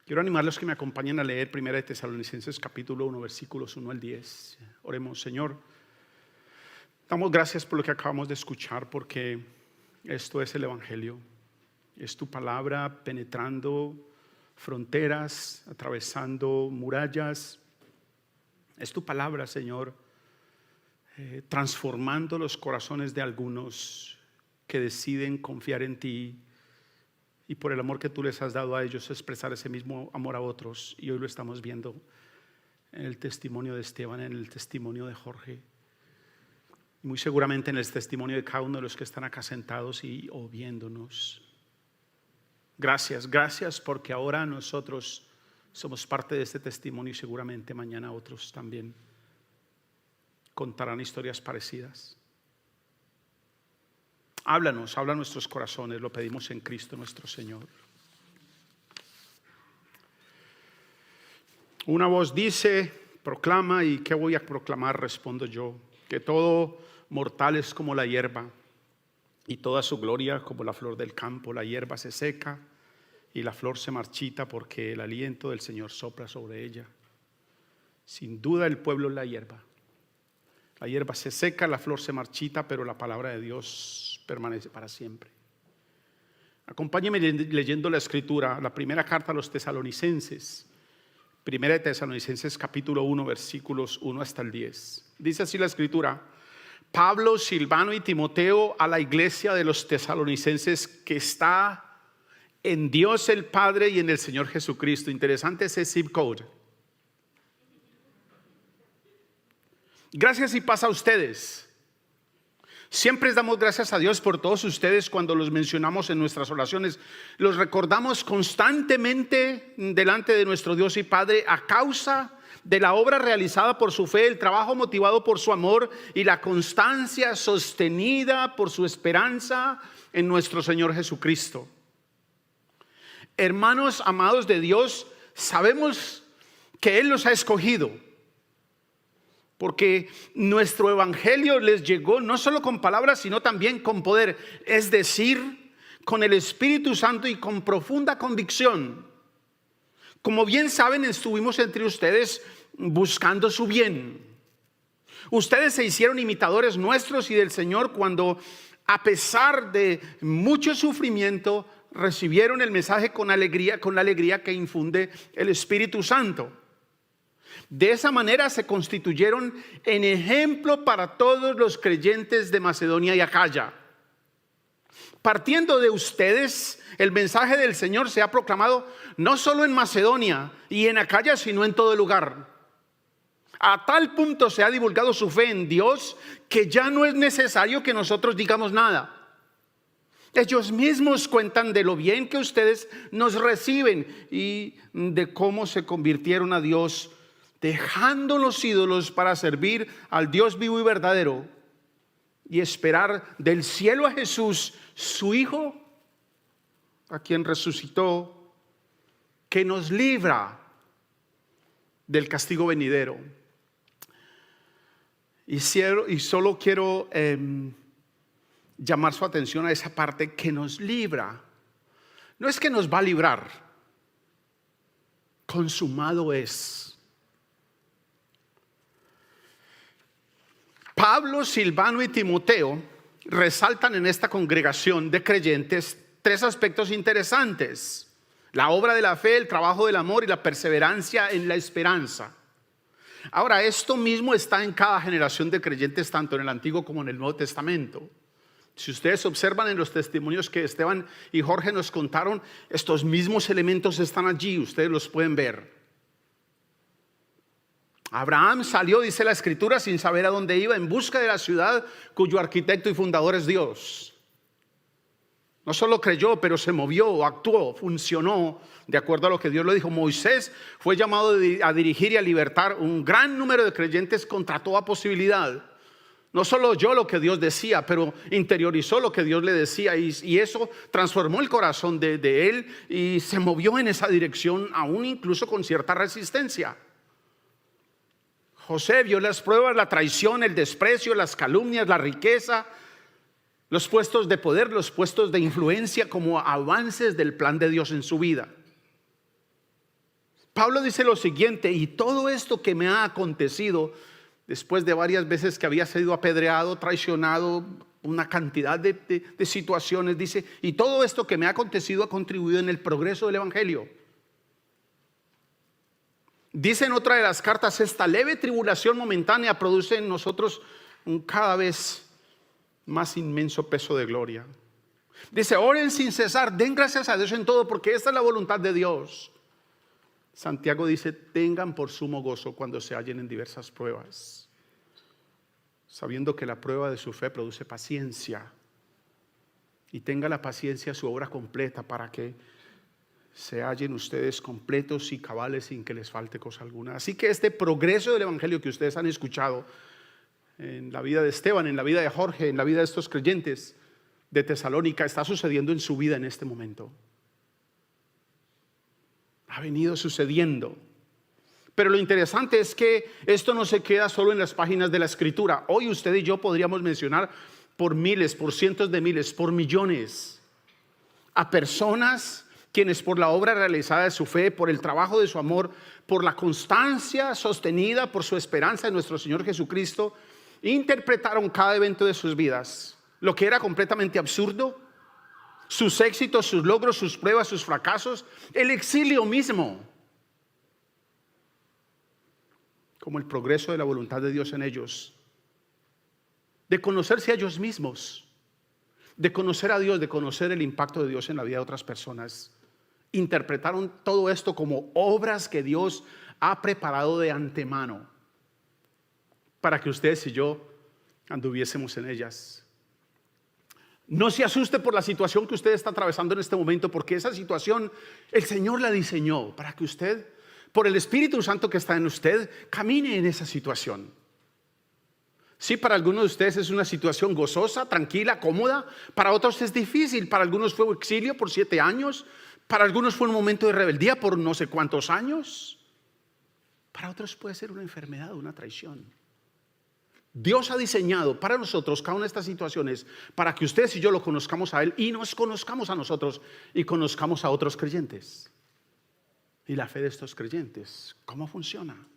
Quiero animarlos que me acompañen a leer 1 Tesalonicenses capítulo 1, versículos 1 al 10. Oremos. Señor, damos gracias por lo que acabamos de escuchar, porque esto es el Evangelio. Es tu palabra penetrando fronteras, atravesando murallas. Es tu palabra, Señor, transformando los corazones de algunos que deciden confiar en ti y por el amor que tú les has dado a ellos expresar ese mismo amor a otros. Y hoy lo estamos viendo en el testimonio de Esteban, en el testimonio de Jorge y muy seguramente en el testimonio de cada uno de los que están acá sentados y viéndonos. Gracias porque ahora nosotros somos parte de este testimonio y seguramente mañana otros también contarán historias parecidas. Háblanos, habla a nuestros corazones, lo pedimos en Cristo nuestro Señor. Una voz dice, proclama, ¿y qué voy a proclamar? Respondo yo, que todo mortal es como la hierba, y toda su gloria como la flor del campo. La hierba se seca y la flor se marchita, porque el aliento del Señor sopla sobre ella. Sin duda el pueblo es la hierba. La hierba se seca, la flor se marchita, pero la palabra de Dios permanece para siempre. Acompáñeme leyendo la escritura, la primera carta a los tesalonicenses, 1 Tesalonicenses capítulo 1, versículos 1 hasta el 10. Dice así la escritura: Pablo, Silvano y Timoteo, a la iglesia de los tesalonicenses que está en Dios el Padre y en el Señor Jesucristo. Interesante ese zip code. Gracias y paz a ustedes. Siempre damos gracias a Dios por todos ustedes cuando los mencionamos en nuestras oraciones. Los recordamos constantemente delante de nuestro Dios y Padre a causa de la obra realizada por su fe, el trabajo motivado por su amor y la constancia sostenida por su esperanza en nuestro Señor Jesucristo. Hermanos amados de Dios, sabemos que Él los ha escogido, porque nuestro evangelio les llegó no solo con palabras, sino también con poder, es decir, con el Espíritu Santo y con profunda convicción. Como bien saben, estuvimos entre ustedes buscando su bien. Ustedes se hicieron imitadores nuestros y del Señor cuando, a pesar de mucho sufrimiento, recibieron el mensaje con la alegría que infunde el Espíritu Santo. De esa manera se constituyeron en ejemplo para todos los creyentes de Macedonia y Acaya. Partiendo de ustedes, el mensaje del Señor se ha proclamado no solo en Macedonia y en Acaya, sino en todo lugar. A tal punto se ha divulgado su fe en Dios que ya no es necesario que nosotros digamos nada. Ellos mismos cuentan de lo bien que ustedes nos reciben y de cómo se convirtieron a Dios, dejando los ídolos para servir al Dios vivo y verdadero y esperar del cielo a Jesús, su Hijo, a quien resucitó, que nos libra del castigo venidero. Y solo quiero llamar su atención a esa parte, que nos libra. No es que nos va a librar, consumado es. Pablo, Silvano y Timoteo resaltan en esta congregación de creyentes tres aspectos interesantes: la obra de la fe, el trabajo del amor y la perseverancia en la esperanza. Ahora, esto mismo está en cada generación de creyentes, tanto en el Antiguo como en el Nuevo Testamento. Si ustedes observan en los testimonios que Esteban y Jorge nos contaron, estos mismos elementos están allí, ustedes los pueden ver. Abraham salió, dice la escritura, sin saber a dónde iba, en busca de la ciudad cuyo arquitecto y fundador es Dios. No solo creyó, pero se movió, actuó, funcionó de acuerdo a lo que Dios le dijo. Moisés fue llamado a dirigir y a libertar un gran número de creyentes contra toda posibilidad. No solo oyó lo que Dios decía, pero interiorizó lo que Dios le decía, y eso transformó el corazón de él y se movió en esa dirección, aún incluso con cierta resistencia. José vio las pruebas, la traición, el desprecio, las calumnias, la riqueza, los puestos de poder, los puestos de influencia como avances del plan de Dios en su vida. Pablo dice lo siguiente: y todo esto que me ha acontecido, después de varias veces que había sido apedreado, traicionado, una cantidad de situaciones, dice, y todo esto que me ha acontecido ha contribuido en el progreso del evangelio. Dice en otra de las cartas: esta leve tribulación momentánea produce en nosotros un cada vez más inmenso peso de gloria. Dice: oren sin cesar, den gracias a Dios en todo, porque esta es la voluntad de Dios. Santiago dice: tengan por sumo gozo cuando se hallen en diversas pruebas, sabiendo que la prueba de su fe produce paciencia, y tenga la paciencia su obra completa, para que se hallen ustedes completos y cabales sin que les falte cosa alguna. Así que este progreso del evangelio que ustedes han escuchado en la vida de Esteban, en la vida de Jorge, en la vida de estos creyentes de Tesalónica, está sucediendo en su vida en este momento. Ha venido sucediendo. Pero lo interesante es que esto no se queda solo en las páginas de la Escritura. Hoy usted y yo podríamos mencionar por miles, por cientos de miles, por millones a personas quienes por la obra realizada de su fe, por el trabajo de su amor, por la constancia sostenida por su esperanza en nuestro Señor Jesucristo, interpretaron cada evento de sus vidas, lo que era completamente absurdo, sus éxitos, sus logros, sus pruebas, sus fracasos, el exilio mismo, como el progreso de la voluntad de Dios en ellos, de conocerse a ellos mismos, de conocer a Dios, de conocer el impacto de Dios en la vida de otras personas. Interpretaron todo esto como obras que Dios ha preparado de antemano para que ustedes y yo anduviésemos en ellas. No se asuste por la situación que usted está atravesando en este momento, porque esa situación el Señor la diseñó para que usted, por el Espíritu Santo que está en usted, camine en esa situación. Sí, para algunos de ustedes es una situación gozosa, tranquila, cómoda. Para otros es difícil. Para algunos fue exilio por 7 años. Para algunos fue un momento de rebeldía por no sé cuántos años. Para otros puede ser una enfermedad, una traición. Dios ha diseñado para nosotros cada una de estas situaciones para que ustedes y yo lo conozcamos a Él y nos conozcamos a nosotros y conozcamos a otros creyentes. Y la fe de estos creyentes, ¿cómo funciona?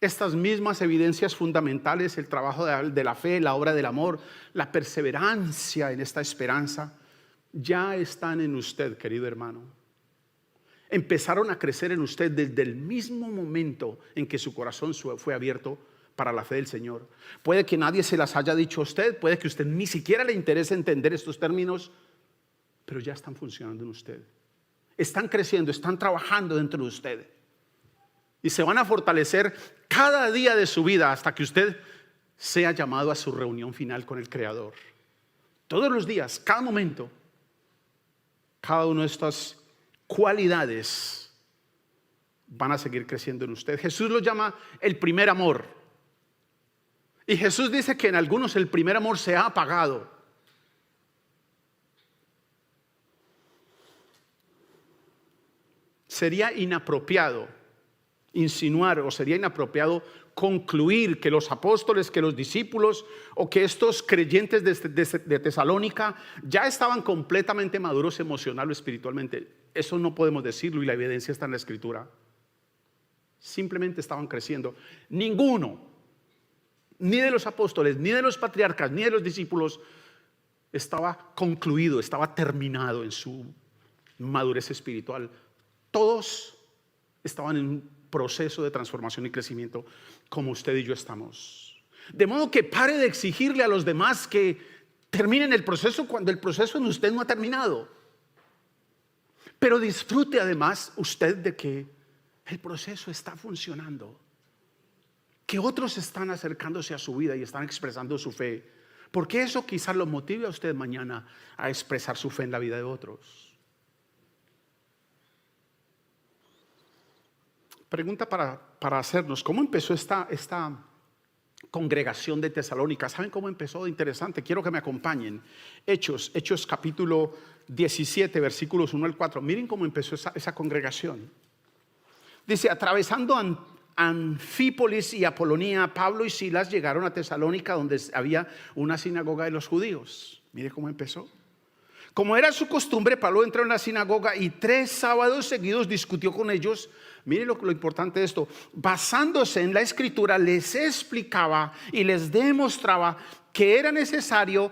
Estas mismas evidencias fundamentales, el trabajo de la fe, la obra del amor, la perseverancia en esta esperanza, ya están en usted, querido hermano. Empezaron a crecer en usted desde el mismo momento en que su corazón fue abierto para la fe del Señor. Puede que nadie se las haya dicho a usted, puede que usted ni siquiera le interese entender estos términos, pero ya están funcionando en usted. Están creciendo, están trabajando dentro de usted. Y se van a fortalecer cada día de su vida hasta que usted sea llamado a su reunión final con el Creador. Todos los días, cada momento, cada una de estas cualidades van a seguir creciendo en usted. Jesús lo llama el primer amor. Y Jesús dice que en algunos el primer amor se ha apagado. Sería inapropiado insinuar o sería inapropiado concluir que los apóstoles, que los discípulos o que estos creyentes de Tesalónica ya estaban completamente maduros emocional o espiritualmente. Eso no podemos decirlo y la evidencia está en la Escritura. Simplemente estaban creciendo. Ninguno, ni de los apóstoles, ni de los patriarcas, ni de los discípulos estaba concluido, estaba terminado en su madurez espiritual. Todos estaban en un proceso de transformación y crecimiento como usted y yo estamos. De modo que pare de exigirle a los demás que terminen el proceso cuando el proceso en usted no ha terminado. Pero disfrute además usted de que el proceso está funcionando, que otros están acercándose a su vida y están expresando su fe, porque eso quizás lo motive a usted mañana a expresar su fe en la vida de otros. Pregunta para hacernos: ¿cómo empezó esta congregación de Tesalónica? ¿Saben cómo empezó? Interesante, quiero que me acompañen. Hechos capítulo 17, versículos 1 al 4. Miren cómo empezó esa congregación. Dice: atravesando Anfípolis y Apolonía, Pablo y Silas llegaron a Tesalónica, donde había una sinagoga de los judíos. Mire cómo empezó. Como era su costumbre, Pablo entró en la sinagoga y 3 sábados seguidos discutió con ellos. Miren lo importante de esto. Basándose en la escritura, les explicaba y les demostraba que era necesario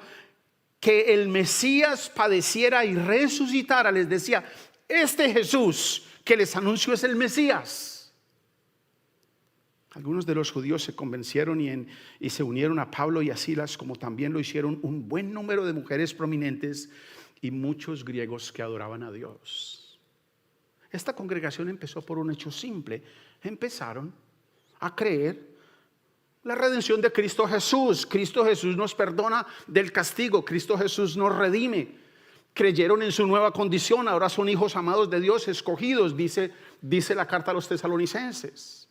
que el Mesías padeciera y resucitara. Les decía, este Jesús que les anuncio es el Mesías. Algunos de los judíos se convencieron y se unieron a Pablo y a Silas, como también lo hicieron un buen número de mujeres prominentes y muchos griegos que adoraban a Dios. Esta congregación empezó por un hecho simple. Empezaron a creer la redención de Cristo Jesús. Cristo Jesús nos perdona del castigo. Cristo Jesús nos redime. Creyeron en su nueva condición. Ahora son hijos amados de Dios, escogidos, dice la carta a los tesalonicenses.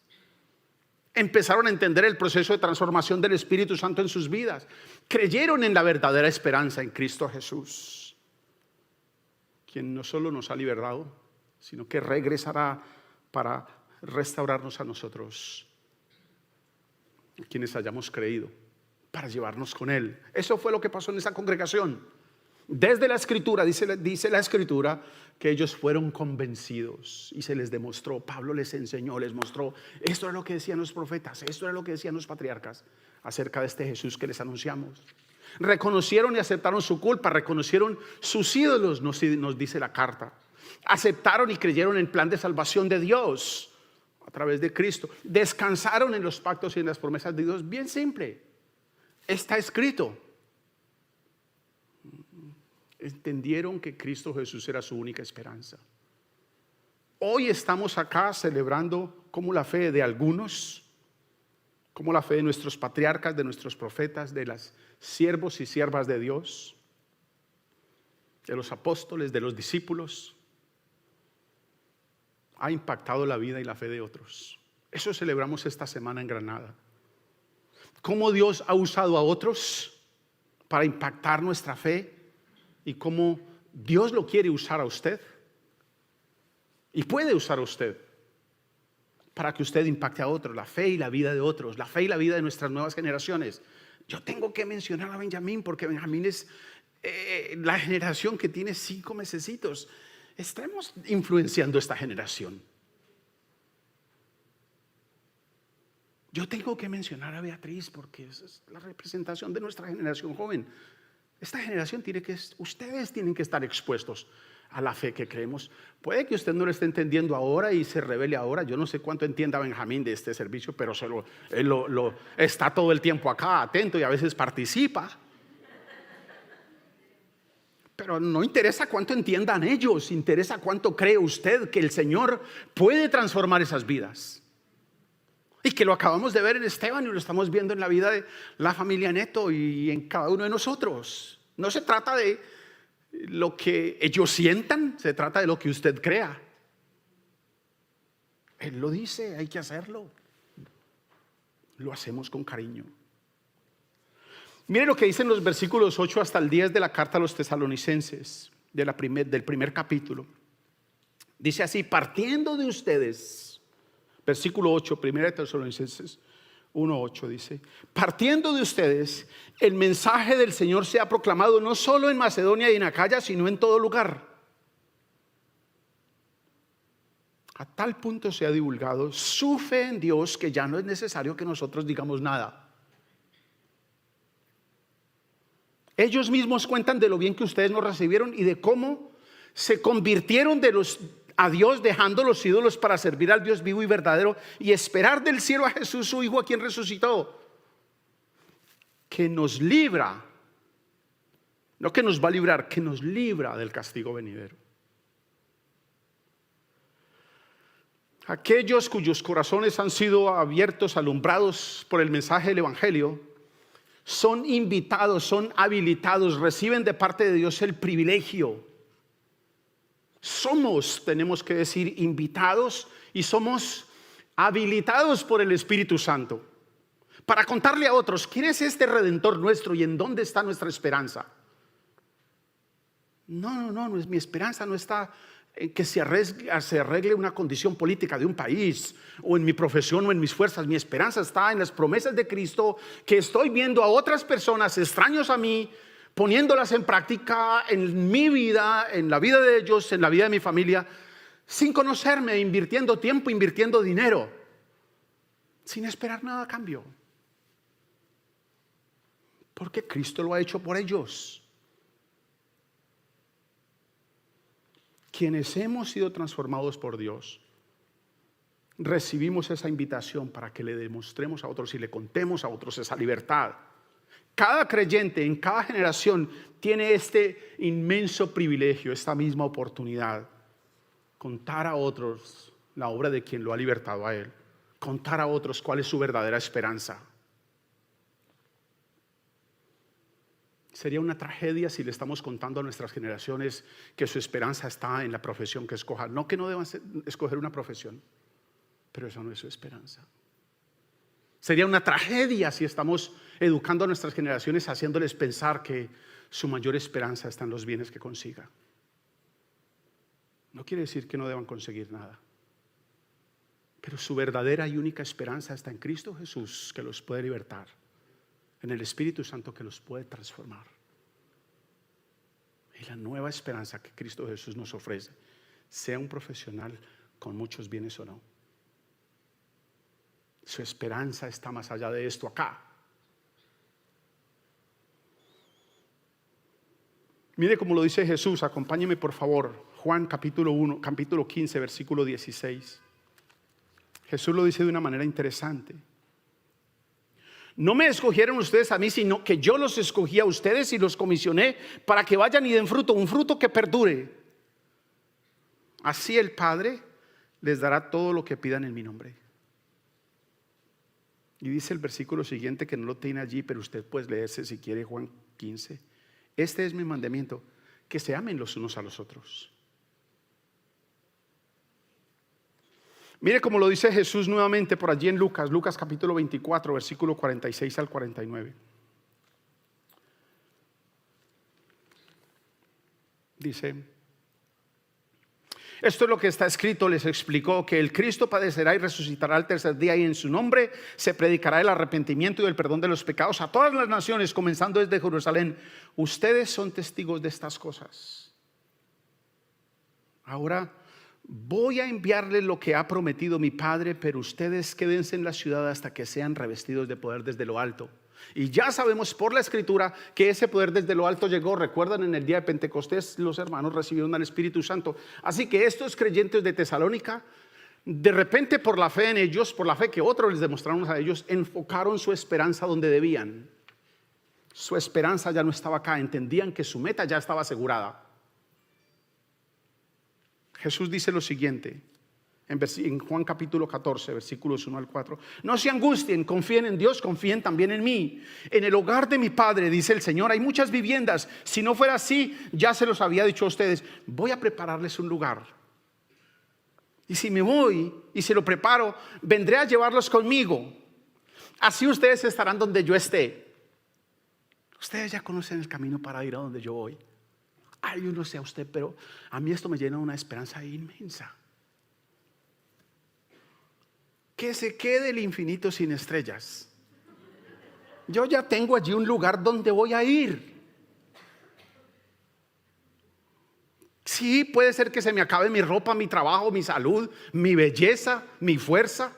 Empezaron a entender el proceso de transformación del Espíritu Santo en sus vidas. Creyeron en la verdadera esperanza en Cristo Jesús, quien no solo nos ha liberado, sino que regresará para restaurarnos a nosotros, quienes hayamos creído, para llevarnos con Él. Eso fue lo que pasó en esa congregación. Desde la Escritura, dice la Escritura, que ellos fueron convencidos y se les demostró. Pablo les enseñó, les mostró. Esto era lo que decían los profetas, esto era lo que decían los patriarcas acerca de este Jesús que les anunciamos. Reconocieron y aceptaron su culpa, reconocieron sus ídolos, nos dice la carta. Aceptaron y creyeron en el plan de salvación de Dios a través de Cristo. Descansaron en los pactos y en las promesas de Dios. Bien simple, está escrito. Entendieron que Cristo Jesús era su única esperanza. Hoy estamos acá celebrando como la fe de algunos, como la fe de nuestros patriarcas, de nuestros profetas, de las siervos y siervas de Dios, de los apóstoles, de los discípulos. Ha impactado la vida y la fe de otros. Eso celebramos esta semana en Granada. Cómo Dios ha usado a otros para impactar nuestra fe y cómo Dios lo quiere usar a usted y puede usar a usted para que usted impacte a otros, la fe y la vida de otros, la fe y la vida de nuestras nuevas generaciones. Yo tengo que mencionar a Benjamín porque Benjamín es la generación que tiene 5 mesecitos. Estamos influenciando esta generación. Yo tengo que mencionar a Beatriz porque es la representación de nuestra generación joven. Esta generación ustedes tienen que estar expuestos a la fe que creemos. Puede que usted no lo esté entendiendo ahora y se revele ahora. Yo no sé cuánto entienda Benjamín de este servicio, pero él está todo el tiempo acá, atento, y a veces participa. Pero no interesa cuánto entiendan ellos, interesa cuánto cree usted que el Señor puede transformar esas vidas. Y que lo acabamos de ver en Esteban y lo estamos viendo en la vida de la familia Neto y en cada uno de nosotros. No se trata de lo que ellos sientan, se trata de lo que usted crea. Él lo dice, hay que hacerlo. Lo hacemos con cariño. Mire lo que dicen los versículos 8 hasta el 10 de la carta a los tesalonicenses, del primer capítulo. Dice así: partiendo de ustedes, versículo 8, 1 Tesalonicenses 1:8 dice: partiendo de ustedes, el mensaje del Señor se ha proclamado no solo en Macedonia y en Acaya, sino en todo lugar. A tal punto se ha divulgado su fe en Dios que ya no es necesario que nosotros digamos nada. Ellos mismos cuentan de lo bien que ustedes nos recibieron y de cómo se convirtieron a Dios, dejando los ídolos para servir al Dios vivo y verdadero y esperar del cielo a Jesús, su Hijo, a quien resucitó, que nos libra, no que nos va a librar, que nos libra del castigo venidero. Aquellos cuyos corazones han sido abiertos, alumbrados por el mensaje del Evangelio, son invitados, son habilitados, reciben de parte de Dios el privilegio. Tenemos que decir, invitados y somos habilitados por el Espíritu Santo para contarle a otros quién es este Redentor nuestro y en dónde está nuestra esperanza. No, mi esperanza no está en que se arregle una condición política de un país o en mi profesión o en mis fuerzas. Mi esperanza está en las promesas de Cristo que estoy viendo a otras personas extraños a mí poniéndolas en práctica en mi vida, en la vida de ellos, en la vida de mi familia, sin conocerme, invirtiendo tiempo, invirtiendo dinero, sin esperar nada a cambio. Porque Cristo lo ha hecho por ellos. Quienes hemos sido transformados por Dios, recibimos esa invitación para que le demostremos a otros y le contemos a otros esa libertad. Cada creyente en cada generación tiene este inmenso privilegio, esta misma oportunidad. Contar a otros la obra de quien lo ha libertado a él. Contar a otros cuál es su verdadera esperanza. Sería una tragedia si le estamos contando a nuestras generaciones que su esperanza está en la profesión que escojan. No que no deban escoger una profesión, pero esa no es su esperanza. Sería una tragedia si estamos educando a nuestras generaciones haciéndoles pensar que su mayor esperanza está en los bienes que consiga. No quiere decir que no deban conseguir nada, pero su verdadera y única esperanza está en Cristo Jesús, que los puede libertar, en el Espíritu Santo que los puede transformar, y la nueva esperanza que Cristo Jesús nos ofrece, sea un profesional con muchos bienes o no. Su esperanza está más allá de esto acá. Mire cómo lo dice Jesús, acompáñeme por favor. Juan capítulo 15, versículo 16. Jesús lo dice de una manera interesante. No me escogieron ustedes a mí, sino que yo los escogí a ustedes y los comisioné para que vayan y den fruto, un fruto que perdure. Así el Padre les dará todo lo que pidan en mi nombre. Y dice el versículo siguiente, que no lo tiene allí, pero usted puede leerse si quiere, Juan 15. Este es mi mandamiento, que se amen los unos a los otros. Mire cómo lo dice Jesús nuevamente por allí en Lucas capítulo 24, versículo 46 al 49. Dice: esto es lo que está escrito, les explicó, que el Cristo padecerá y resucitará al tercer día, y en su nombre se predicará el arrepentimiento y el perdón de los pecados a todas las naciones, comenzando desde Jerusalén. Ustedes son testigos de estas cosas. Ahora voy a enviarles lo que ha prometido mi Padre, pero ustedes quédense en la ciudad hasta que sean revestidos de poder desde lo alto. Y ya sabemos por la Escritura que ese poder desde lo alto llegó. Recuerdan, en el día de Pentecostés los hermanos recibieron al Espíritu Santo. Así que estos creyentes de Tesalónica, de repente, por la fe en ellos, por la fe que otros les demostraron a ellos, enfocaron su esperanza donde debían. Su esperanza ya no estaba acá, entendían que su meta ya estaba asegurada. Jesús dice lo siguiente en Juan capítulo 14, versículos 1 al 4. No se angustien, confíen en Dios, confíen también en mí. En el hogar de mi Padre, dice el Señor, hay muchas viviendas. Si no fuera así, ya se los había dicho a ustedes. Voy a prepararles un lugar. Y si me voy y se lo preparo, vendré a llevarlos conmigo. Así ustedes estarán donde yo esté. Ustedes ya conocen el camino para ir a donde yo voy. Ay, yo no sé a usted, pero a mí esto me llena una esperanza inmensa. Que se quede el infinito sin estrellas. Yo ya tengo allí un lugar donde voy a ir. Sí, puede ser que se me acabe mi ropa, mi trabajo, mi salud, mi belleza, mi fuerza.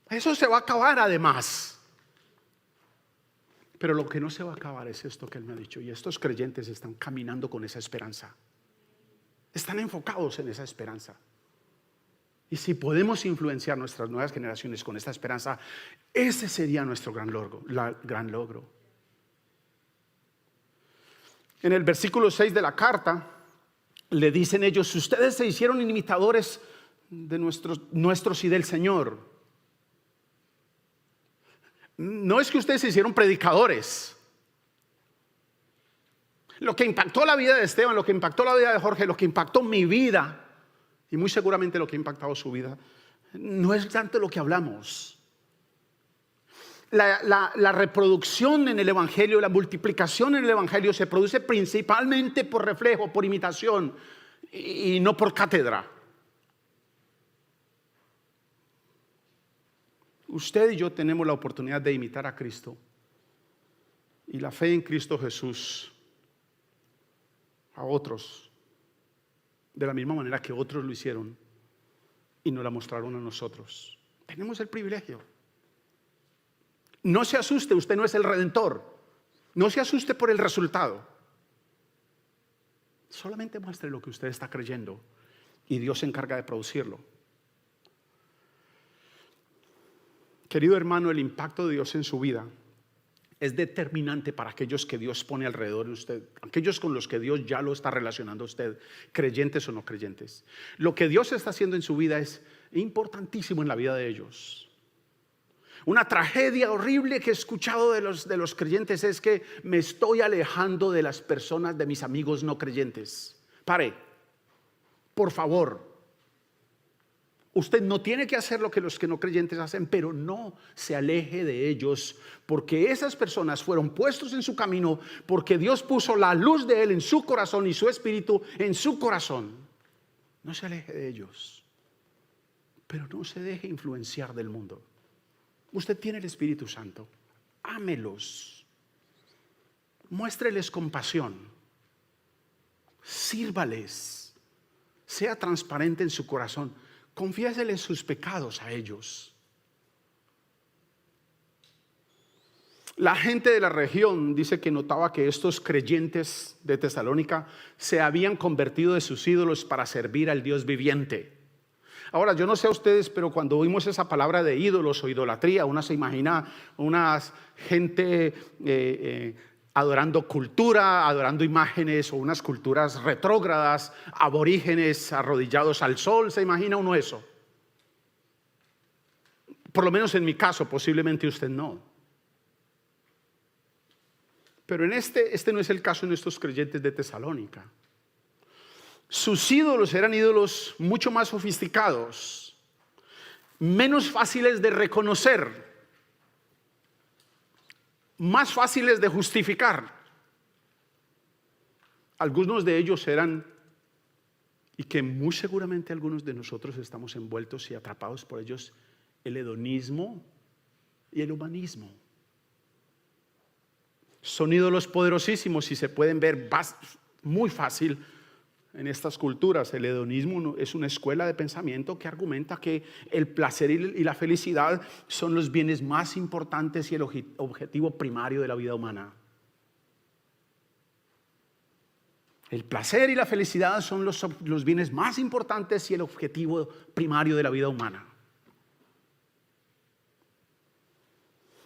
Eso se va a acabar además. Pero lo que no se va a acabar es esto que Él me ha dicho. Y estos creyentes están caminando con esa esperanza. Están enfocados en esa esperanza. Y si podemos influenciar nuestras nuevas generaciones con esta esperanza, ese sería nuestro gran logro. En el versículo 6 de la carta, le dicen ellos: ustedes se hicieron imitadores de nuestros y del Señor. No es que ustedes se hicieron predicadores. Lo que impactó la vida de Esteban, lo que impactó la vida de Jorge, lo que impactó mi vida, y muy seguramente lo que ha impactado su vida, no es tanto lo que hablamos. La reproducción en el Evangelio, la multiplicación en el Evangelio se produce principalmente por reflejo, por imitación, y no por cátedra. Usted y yo tenemos la oportunidad de imitar a Cristo y la fe en Cristo Jesús a otros, de la misma manera que otros lo hicieron y nos la mostraron a nosotros. Tenemos el privilegio. No se asuste, usted no es el redentor. No se asuste por el resultado. Solamente muestre lo que usted está creyendo y Dios se encarga de producirlo. Querido hermano, el impacto de Dios en su vida es determinante para aquellos que Dios pone alrededor de usted, aquellos con los que Dios ya lo está relacionando a usted, creyentes o no creyentes. Lo que Dios está haciendo en su vida es importantísimo en la vida de ellos. Una tragedia horrible que he escuchado de los creyentes es que me estoy alejando de las personas, de mis amigos no creyentes. Pare, por favor. Usted no tiene que hacer lo que los que no creyentes hacen, pero no se aleje de ellos, porque esas personas fueron puestos en su camino, porque Dios puso la luz de Él en su corazón y su espíritu en su corazón. No se aleje de ellos, pero no se deje influenciar del mundo. Usted tiene el Espíritu Santo, ámelos, muéstreles compasión, sírvales, sea transparente en su corazón. Confiéseles sus pecados a ellos. La gente de la región dice que notaba que estos creyentes de Tesalónica se habían convertido de sus ídolos para servir al Dios viviente. Ahora, yo no sé a ustedes, pero cuando oímos esa palabra de ídolos o idolatría, uno se imagina una gente adorando cultura, adorando imágenes o unas culturas retrógradas, aborígenes arrodillados al sol. ¿Se imagina uno eso? Por lo menos en mi caso, posiblemente usted no. Pero en este no es el caso en estos creyentes de Tesalónica. Sus ídolos eran ídolos mucho más sofisticados, menos fáciles de reconocer, más fáciles de justificar. Algunos de ellos eran, y que muy seguramente algunos de nosotros estamos envueltos y atrapados por ellos, el hedonismo y el humanismo. Son ídolos poderosísimos y se pueden ver muy fácil en estas culturas. El hedonismo es una escuela de pensamiento que argumenta que el placer y la felicidad son los bienes más importantes y el objetivo primario de la vida humana. El placer y la felicidad son los bienes más importantes y el objetivo primario de la vida humana.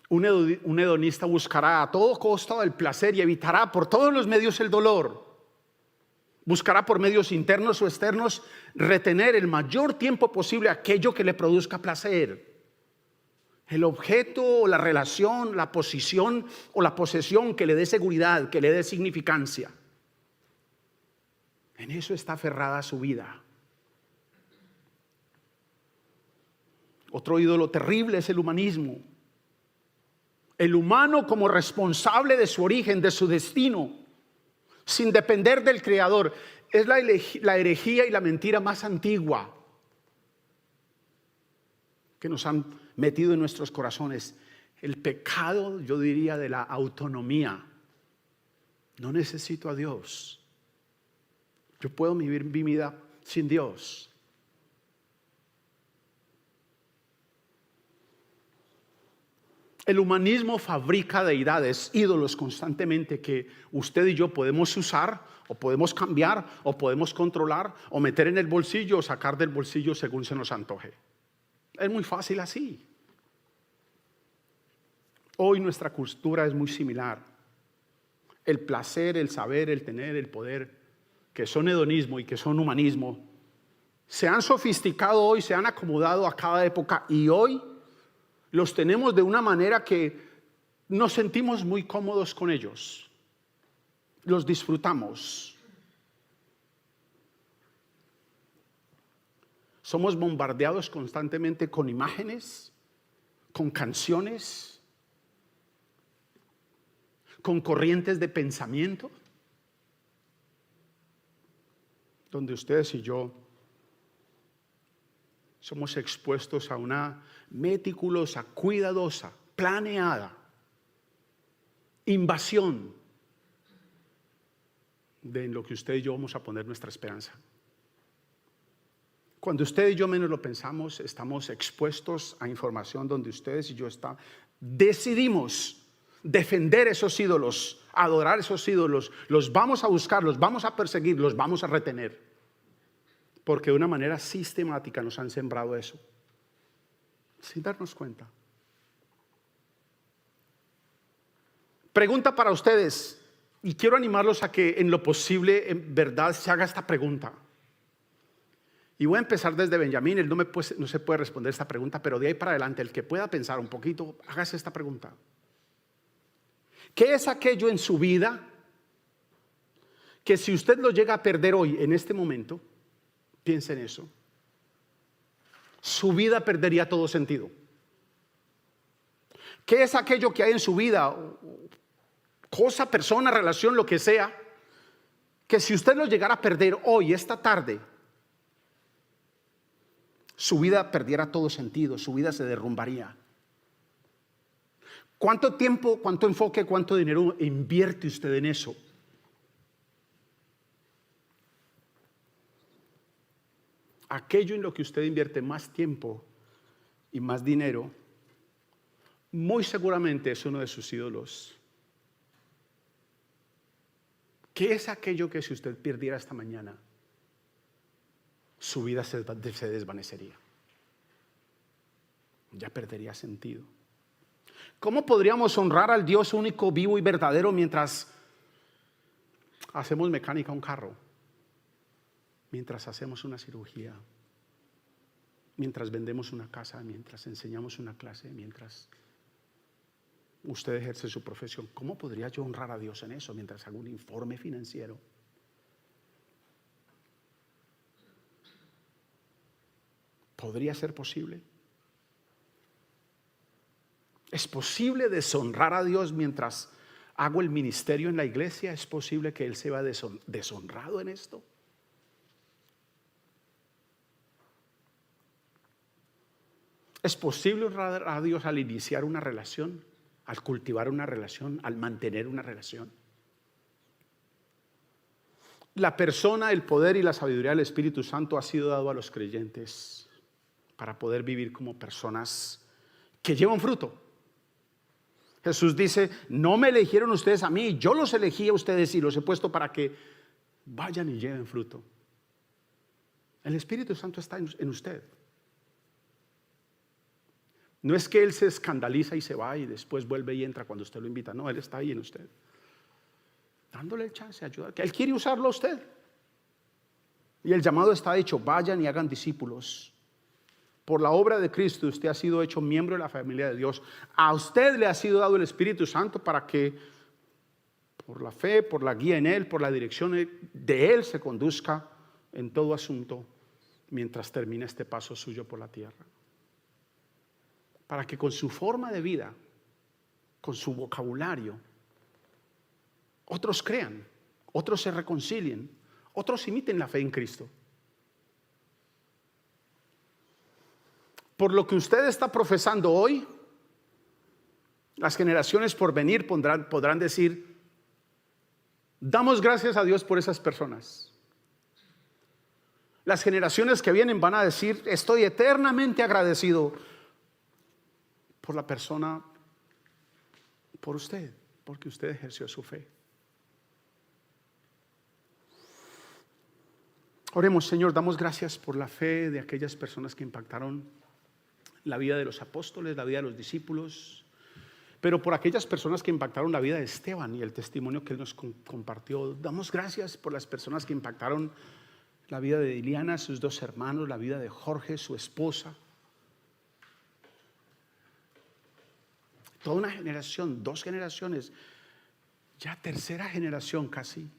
Un hedonista buscará a todo costo el placer y evitará por todos los medios el dolor. Buscará por medios internos o externos retener el mayor tiempo posible aquello que le produzca placer. El objeto o la relación, la posición o la posesión que le dé seguridad, que le dé significancia. En eso está aferrada su vida. Otro ídolo terrible es el humanismo. El humano como responsable de su origen, de su destino, sin depender del Creador. Es la herejía y la mentira más antigua que nos han metido en nuestros corazones. El pecado, yo diría, de la autonomía. No necesito a Dios. Yo puedo vivir mi vida sin Dios. El humanismo fabrica deidades, ídolos constantemente que usted y yo podemos usar o podemos cambiar o podemos controlar o meter en el bolsillo o sacar del bolsillo según se nos antoje. Es muy fácil así. Hoy nuestra cultura es muy similar. El placer, el saber, el tener, el poder, que son hedonismo y que son humanismo, se han sofisticado hoy, se han acomodado a cada época y hoy los tenemos de una manera que nos sentimos muy cómodos con ellos. Los disfrutamos. Somos bombardeados constantemente con imágenes, con canciones, con corrientes de pensamiento, donde ustedes y yo somos expuestos a una meticulosa, cuidadosa, planeada invasión de en lo que usted y yo vamos a poner nuestra esperanza. Cuando usted y yo menos lo pensamos, estamos expuestos a información donde ustedes y yo decidimos defender esos ídolos, adorar esos ídolos, los vamos a buscar, los vamos a perseguir, los vamos a retener, porque de una manera sistemática nos han sembrado eso, sin darnos cuenta. Pregunta para ustedes, y quiero animarlos a que en lo posible, en verdad, se haga esta pregunta. Y voy a empezar desde Benjamín. Él no se puede responder esta pregunta, pero de ahí para adelante, el que pueda pensar un poquito, hágase esta pregunta. ¿Qué es aquello en su vida que si usted lo llega a perder hoy, en este momento, piense en eso, su vida perdería todo sentido? ¿Qué es aquello que hay en su vida, cosa, persona, relación, lo que sea, que si usted lo llegara a perder hoy, esta tarde, su vida perdiera todo sentido, su vida se derrumbaría? ¿Cuánto tiempo, cuánto enfoque, cuánto dinero invierte usted en eso? Aquello en lo que usted invierte más tiempo y más dinero, muy seguramente es uno de sus ídolos. ¿Qué es aquello que si usted perdiera esta mañana, su vida se desvanecería? Ya perdería sentido. ¿Cómo podríamos honrar al Dios único, vivo y verdadero mientras hacemos mecánica a un carro? Mientras hacemos una cirugía, mientras vendemos una casa, mientras enseñamos una clase, mientras usted ejerce su profesión. ¿Cómo podría yo honrar a Dios en eso mientras hago un informe financiero? ¿Podría ser posible? ¿Es posible deshonrar a Dios mientras hago el ministerio en la iglesia? ¿Es posible que Él se vea deshonrado en esto? ¿Es posible honrar a Dios al iniciar una relación, al cultivar una relación, al mantener una relación? La persona, el poder y la sabiduría del Espíritu Santo ha sido dado a los creyentes para poder vivir como personas que llevan fruto. Jesús dice: no me eligieron ustedes a mí, yo los elegí a ustedes y los he puesto para que vayan y lleven fruto. El Espíritu Santo está en usted. No es que Él se escandaliza y se va y después vuelve y entra cuando usted lo invita. No, Él está ahí en usted, dándole el chance, ayudar, que Él quiere usarlo a usted. Y el llamado está hecho: vayan y hagan discípulos. Por la obra de Cristo usted ha sido hecho miembro de la familia de Dios. A usted le ha sido dado el Espíritu Santo para que por la fe, por la guía en Él, por la dirección de Él se conduzca en todo asunto mientras termina este paso suyo por la tierra. Para que con su forma de vida, con su vocabulario, otros crean, otros se reconcilien, otros imiten la fe en Cristo. Por lo que usted está profesando hoy, las generaciones por venir podrán decir: damos gracias a Dios por esas personas. Las generaciones que vienen van a decir: estoy eternamente agradecido por la persona, por usted, porque usted ejerció su fe. Oremos. Señor, damos gracias por la fe de aquellas personas que impactaron la vida de los apóstoles, la vida de los discípulos, pero por aquellas personas que impactaron la vida de Esteban y el testimonio que él nos compartió. Damos gracias por las personas que impactaron la vida de Liliana, sus dos hermanos, la vida de Jorge, su esposa. Toda una generación, 2 generaciones, ya tercera generación casi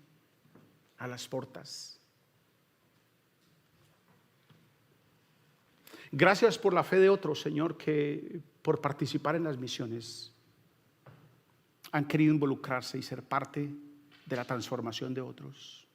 a las puertas. Gracias por la fe de otros, Señor, que por participar en las misiones han querido involucrarse y ser parte de la transformación de otros.